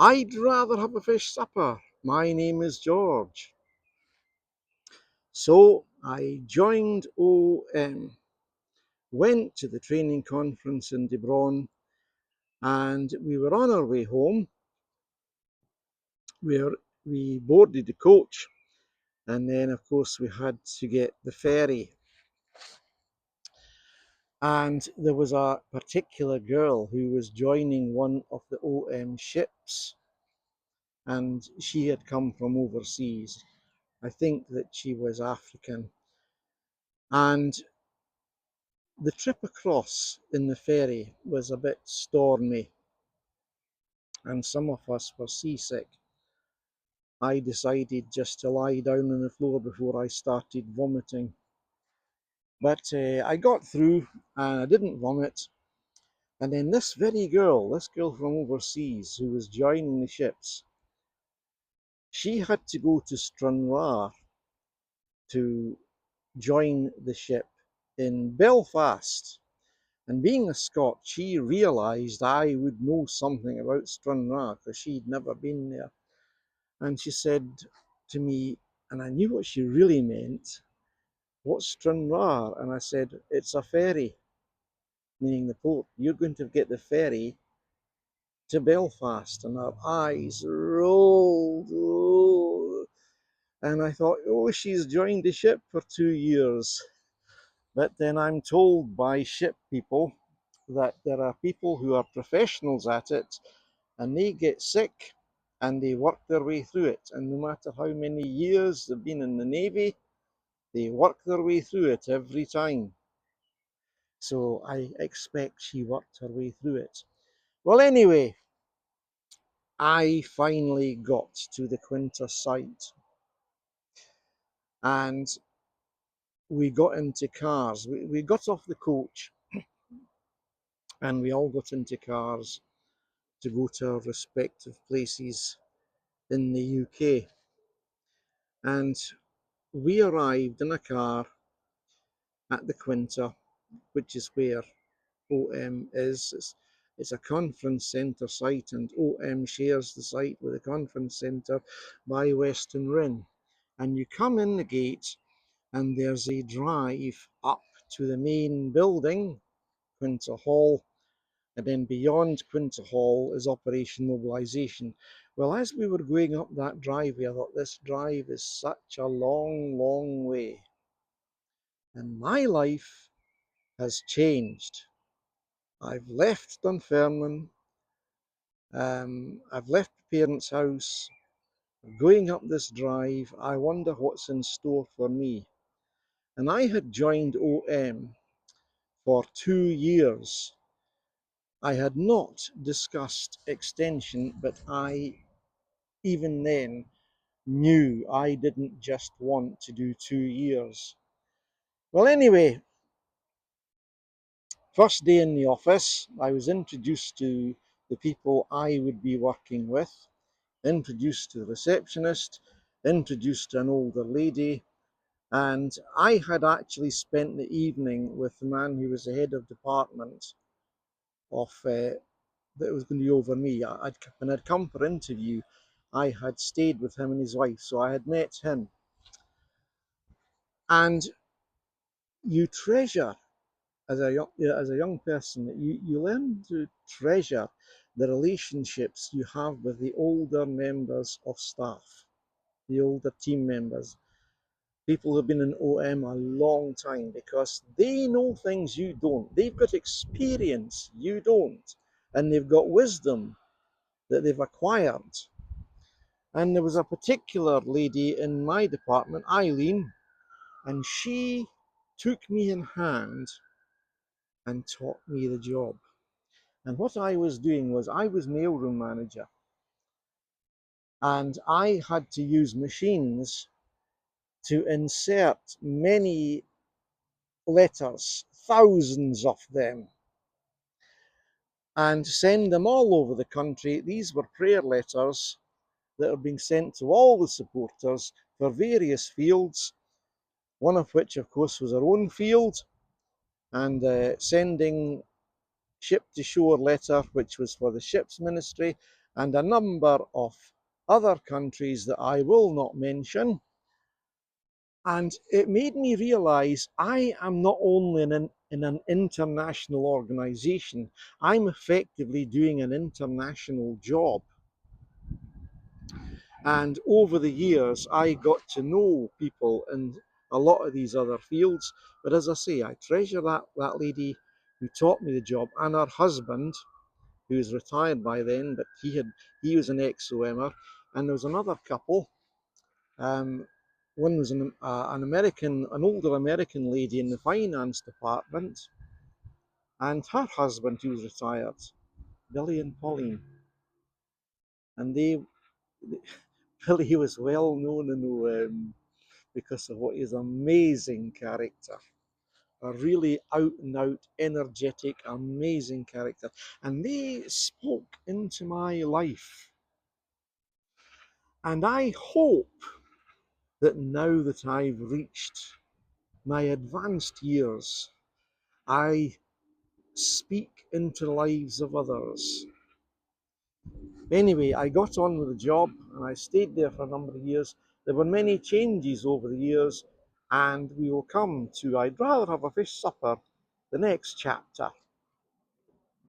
I'd rather have a fish supper. My name is George. So I joined OM, went to the training conference in Debron, and we were on our way home where we boarded the coach, and then of course we had to get the ferry. And there was a particular girl who was joining one of the OM ships, and she had come from overseas. I think that she was African. And the trip across in the ferry was a bit stormy, and some of us were seasick. I decided just to lie down on the floor before I started vomiting. But I got through and I didn't vomit. And then this girl from overseas who was joining the ships, she had to go to Stranraer to join the ship in Belfast. And being a Scot, she realised I would know something about Stranraer because she'd never been there. And she said to me, and I knew what she really meant, "What's Stranraer?" And I said, "It's a ferry," meaning the port. "You're going to get the ferry to Belfast." And her eyes rolled. Oh. And I thought, oh, she's joined the ship for 2 years. But then I'm told by ship people that there are people who are professionals at it and they get sick and they work their way through it. And no matter how many years they've been in the Navy, they work their way through it every time. So I expect she worked her way through it. Well, anyway, I finally got to the Quinta site and we got into cars. We got off the coach and we all got into cars to go to our respective places in the UK. And we arrived in a car at the Quinta, which is where OM is. It's a conference centre site, and OM shares the site with the conference centre by Weston Wren. And you come in the gate, and there's a drive up to the main building, Quinta Hall, and then beyond Quinta Hall is Operation Mobilisation. Well, as we were going up that driveway, I thought this drive is such a long, long way. And my life has changed. I've left Dunfermline, I've left the parents' house, going up this drive, I wonder what's in store for me. And I had joined OM for 2 years. I had not discussed extension, but I, even then, knew I didn't just want to do 2 years. Well, anyway, first day in the office, I was introduced to the people I would be working with, introduced to the receptionist, introduced to an older lady, and I had actually spent the evening with the man who was the head of department of that was going to be over me. When I'd come for interview, I had stayed with him and his wife, so I had met him. And you treasure as a young person, you learn to treasure the relationships you have with the older members of staff, the older team members, people who've been in OM a long time, because they know things you don't. They've got experience you don't, and they've got wisdom that they've acquired. And there was a particular lady in my department, Eileen, and she took me in hand and taught me the job. And what I was doing was I was mailroom manager, and I had to use machines to insert many letters, thousands of them, and send them all over the country. These were prayer letters that are being sent to all the supporters for various fields, one of which, of course, was our own field, and sending ship to shore letter, which was for the ship's ministry, and a number of other countries that I will not mention. And it made me realize I am not only in an international organization, I'm effectively doing an international job. And over the years, I got to know people in a lot of these other fields. But as I say, I treasure that lady who taught me the job, and her husband, who was retired by then, but he was an ex-OMer. And there was another couple. Um, one was an older American lady in the finance department, and her husband, who was retired, Billy and Pauline. And Billy was well known in OM because of what his amazing character, a really out and out, energetic, amazing character. And they spoke into my life. And I hope that now that I've reached my advanced years, I speak into the lives of others. Anyway, I got on with the job and I stayed there for a number of years. There were many changes over the years, and we will come to I'd rather have a fish supper, the next chapter.